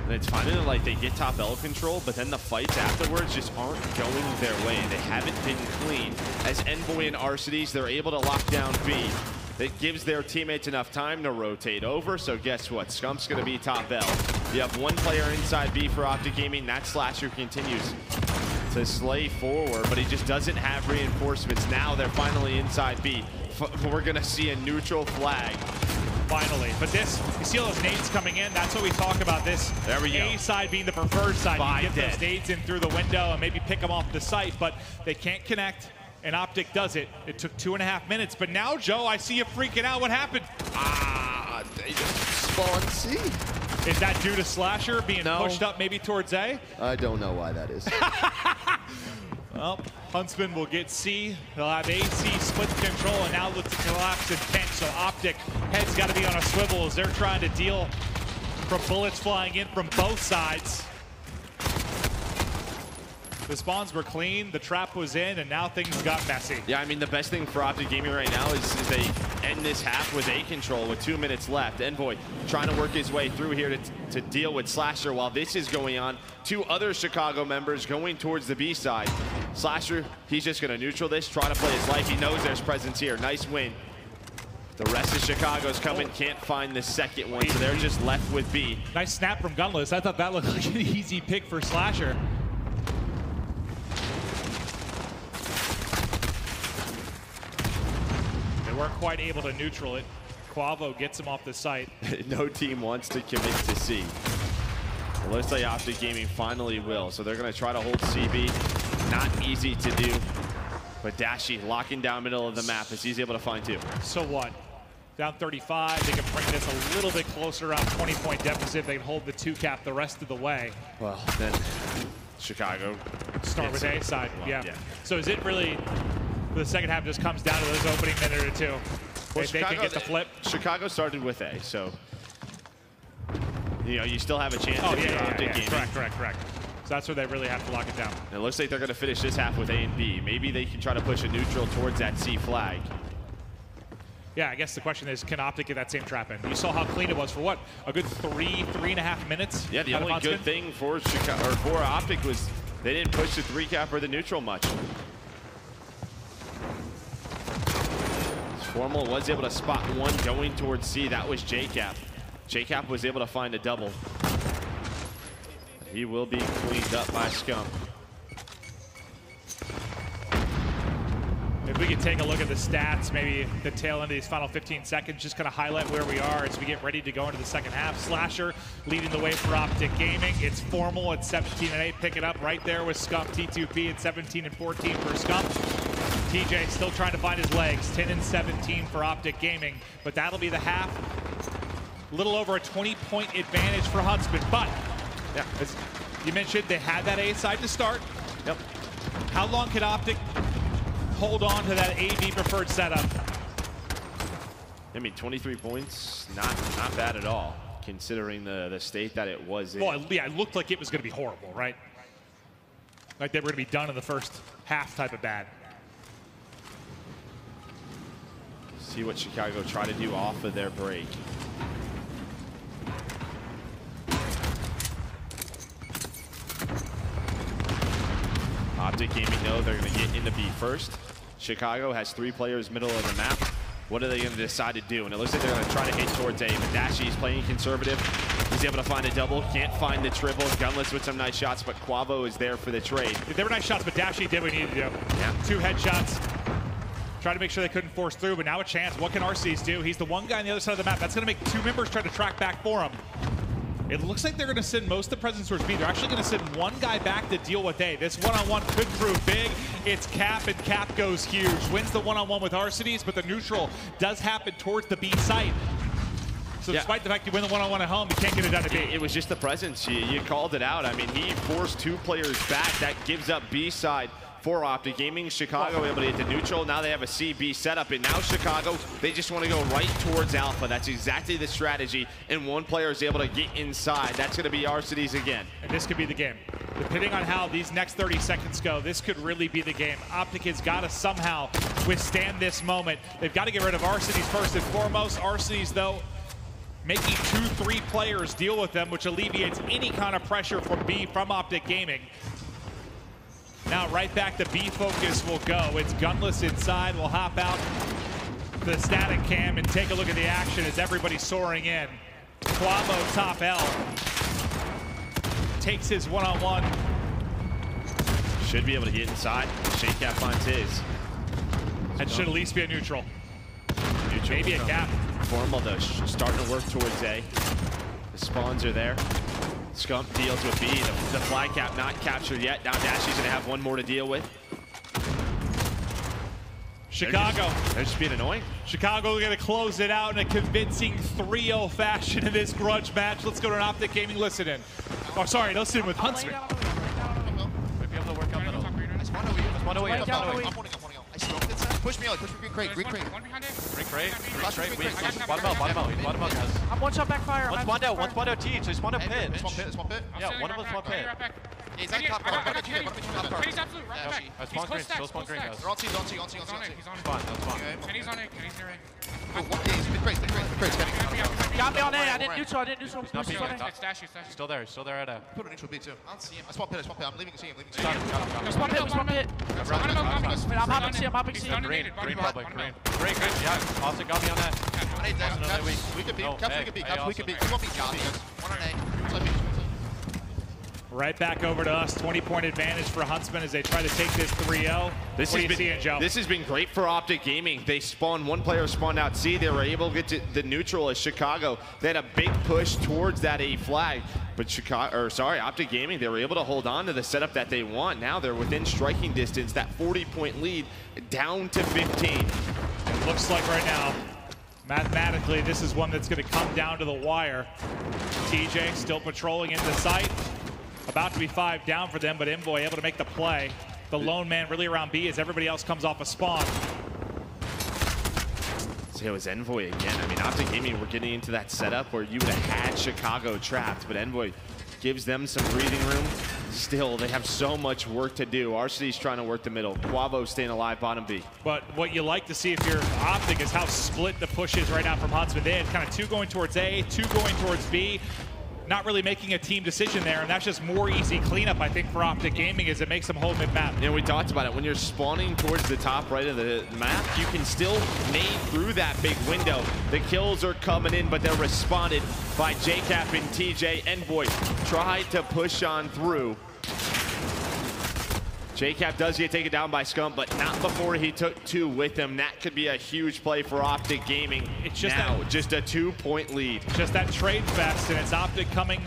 And it's finding that, like, they get top L control, but then the fights afterwards just aren't going their way. They haven't been clean. As Envoy and Arcides, they're able to lock down B. It gives their teammates enough time to rotate over, so guess what? Scump's going to be top L. You have 1 player inside B for OpTic Gaming. That Slasher continues to slay forward, but he just doesn't have reinforcements. Now they're finally inside B. We're going to see a neutral flag. Finally. But this, you see all those nades coming in? That's what we talk about this. There we go. A side being the preferred side. You get those nades in through the window and maybe pick them off the site, but they can't connect. And OpTic does it. It took 2.5 minutes, but now, Joe, I see you freaking out. What happened? They just spawned C. Is that due to Slasher being pushed up maybe towards A? I don't know why that is. Well, Huntsmen will get C. They'll have AC split control, and now look to collapse and pinch. So OpTic head's got to be on a swivel as they're trying to deal from bullets flying in from both sides. The spawns were clean, the trap was in, and now things got messy. Yeah, I mean, the best thing for OpTic Gaming right now is they end this half with A control with 2 minutes left. Envoy trying to work his way through here to deal with Slasher while this is going on. 2 other Chicago members going towards the B side. Slasher, he's just going to neutral this, try to play his life. He knows there's presence here. Nice win. The rest of Chicago's coming, can't find the second one, so they're just left with B. Nice snap from Gunless. I thought that looked like an easy pick for Slasher. Weren't quite able to neutral it. Quavo gets him off the site. No team wants to commit to C. Well, looks like OpTic Gaming finally will. So they're going to try to hold CB. Not easy to do. But Dashi locking down middle of the map as he's able to find 2. So what? Down 35, they can bring this a little bit closer, around 20-point deficit. They can hold the 2 cap the rest of the way. Well, then Chicago. Start with A side, well, yeah. So is it really, the second half just comes down to those opening minute or 2? Well, If they can get the flip? Chicago started with A, so you still have a chance. Oh, if you're OpTic Gaming. Correct. So that's where they really have to lock it down. And it looks like they're going to finish this half with A and B. Maybe they can try to push a neutral towards that C flag. Yeah, I guess the question is, can OpTic get that same trap in? You saw how clean it was for what? A good 3.5 minutes? Yeah, the only good thing for Chicago, or for OpTic, was they didn't push the 3 cap or the neutral much. Formal was able to spot 1 going towards C. That was J-Cap. J-Cap was able to find a double. He will be cleaned up by Scum. If we could take a look at the stats, maybe the tail end of these final 15 seconds, just kind of highlight where we are as we get ready to go into the second half. Slasher leading the way for OpTic Gaming. It's Formal at 17-8, picking up right there with Scum. T2P at 17-14 for Scum. TJ still trying to find his legs. 10-17 for OpTic Gaming, but that'll be the half. A little over a 20-point advantage for Huntsmen, but yeah, as you mentioned, they had that A side to start. Yep. How long can OpTic hold on to that A-B preferred setup? I mean, 23 points, not bad at all, considering the state that it was in. Well, yeah, it looked like it was going to be horrible, right? Like they were going to be done in the first half type of bad. See what Chicago try to do off of their break. OpTic Gaming know they're going to get into B first. Chicago has 3 players middle of the map. What are they going to decide to do? And it looks like they're going to try to hit towards A. But Dashi's playing conservative. He's able to find a double. Can't find the triple. Gunless with some nice shots, but Quavo is there for the trade. They were nice shots, but Dashi did what he needed to do. Yeah. 2 headshots. Try to make sure they couldn't force through, but now a chance. What can RCs do? He's the one guy on the other side of the map. That's going to make 2 members try to track back for him. It looks like they're going to send most of the presence towards B. They're actually going to send 1 guy back to deal with A. This one-on-one could prove big. It's Cap, and Cap goes huge. Wins the one-on-one with Arcades, but the neutral does happen towards the B site. So despite the fact you win the one-on-one at home, you can't get it done at B. It was just the presence. You called it out. I mean, he forced 2 players back. That gives up B side for OpTic Gaming. Chicago able to hit the neutral. Now they have a C-B setup, and now Chicago, they just want to go right towards Alpha. That's exactly the strategy, and 1 player is able to get inside. That's going to be Arcades again. And this could be the game. Depending on how these next 30 seconds go, this could really be the game. OpTic has got to somehow withstand this moment. They've got to get rid of Arcades first and foremost. Arcades, though, making 2-3 players deal with them, which alleviates any kind of pressure from B from OpTic Gaming. Now right back to B focus will go. It's Gunless inside. We'll hop out the static cam and take a look at the action as everybody's soaring in. Quavo top L. Takes his one-on-one. Should be able to get inside. J-Cap finds his. That should at least be a neutral. Maybe a cap. Formal though, starting to work towards A. The spawns are there. Scum deals with B. The flag cap not captured yet. Now Dashi's going to have 1 more to deal with. Chicago. They're just being annoying. Chicago going to close it out in a convincing 3-0 fashion in this grudge match. Let's go to an OpTic Gaming listen in. Oh, sorry, listen with Huntsmen. Might be able to work out middle. One away. Push me out, push me green crate. One behind it. Green crate. Bottom out, guys. I'm one shot backfire. One spawned out T, so he spawned out pit. It's one pit. Yeah, one of them spawned pit. Yeah, he's on top car. Kenny's absolute right back. Spawn green, still spawn green, guys. They're on T. He's on it. Kenny's on it. Kenny's near it. Yeah, he's mid crates, Got me on A. I didn't neutral. Not peeking. It's Dash. Still there at A. Put a neutral B too. I don't see him. I spawn pit. I'm leaving C. Got him. Spawn pit. I'm hopping C. Green probably. Green. Yeah, Austin got me on that. We could be. We want B. One on A. Right back over to us. 20-point advantage for Huntsmen as they try to take this 3-0. What are you seeing, Joe? This has been great for OpTic Gaming. They spawned, one player spawned out C. They were able to get to the neutral as Chicago. They had a big push towards that A flag. But OpTic Gaming, they were able to hold on to the setup that they want. Now they're within striking distance, that 40-point lead down to 15. It looks like right now, mathematically, this is one that's going to come down to the wire. TJ still patrolling into sight. About to be 5 down for them, but Envoy able to make the play. The lone man really around B as everybody else comes off a spawn. So it was Envoy again. I mean, OpTic Gaming were getting into that setup where you would have had Chicago trapped, but Envoy gives them some breathing room. Still, they have so much work to do. RCD's trying to work the middle. Quavo staying alive, bottom B. But what you like to see if you're OpTic is how split the push is right now from Huntsmen. They had kind of 2 going towards A, 2 going towards B. Not really making a team decision there, and that's just more easy cleanup, I think, for OpTic Gaming as it makes them hold mid-map. You know, we talked about it. When you're spawning towards the top right of the map, you can still nade through that big window. The kills are coming in, but they're responded by JCap and TJ. Envoy tried to push on through. JCap does get taken down by Scump, but not before he took 2 with him. That could be a huge play for OpTic Gaming. It's just now, just a 2-point lead. Just that trade fest, and it's OpTic coming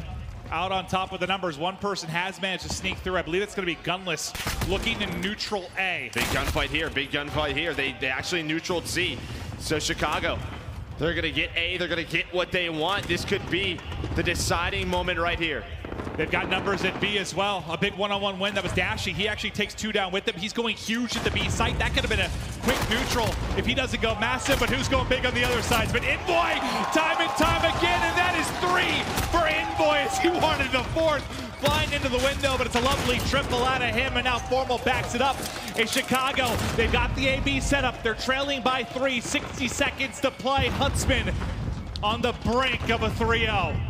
out on top of the numbers. One person has managed to sneak through. I believe it's going to be Gunless looking to neutral A. Big gunfight here, big gunfight here. They actually neutraled C. So Chicago, they're going to get A. They're going to get what they want. This could be the deciding moment right here. They've got numbers at B as well. A big one-on-one win. That was Dashie. He actually takes 2 down with him. He's going huge at the B site. That could have been a quick neutral if he doesn't go massive, but who's going big on the other sides? But Envoy, time and time again, and that is 3 for Envoy as he wanted the 4th. Flying into the window, but it's a lovely triple out of him, and now Formal backs it up. In Chicago, they've got the AB set up. They're trailing by 3, 60 seconds to play. Huntsmen on the brink of a 3-0.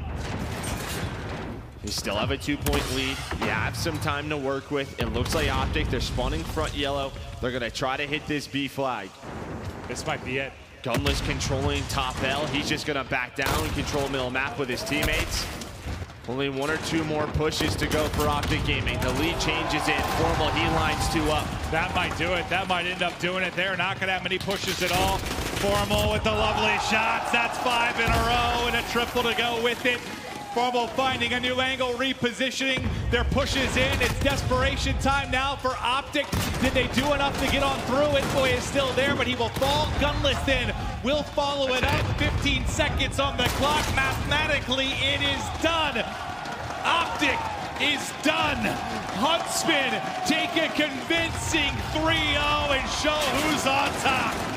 You still have a 2-point lead. You have some time to work with. It looks like OpTic, they're spawning front yellow. They're going to try to hit this B flag. This might be it. Gunless controlling top L. He's just going to back down and control middle map with his teammates. Only 1 or 2 more pushes to go for OpTic Gaming. The lead changes in. Formal, he lines 2 up. That might do it. That might end up doing it. They're not going to have many pushes at all. Formal with the lovely shots. That's 5 in a row and a triple to go with it. Formal finding a new angle, repositioning their pushes in. It's desperation time now for OpTic. Did they do enough to get on through? Envoy is still there, but he will fall. Gunless then will follow it up. 15 seconds on the clock. Mathematically, it is done. OpTic is done. Huntsmen take a convincing 3-0 and show who's on top.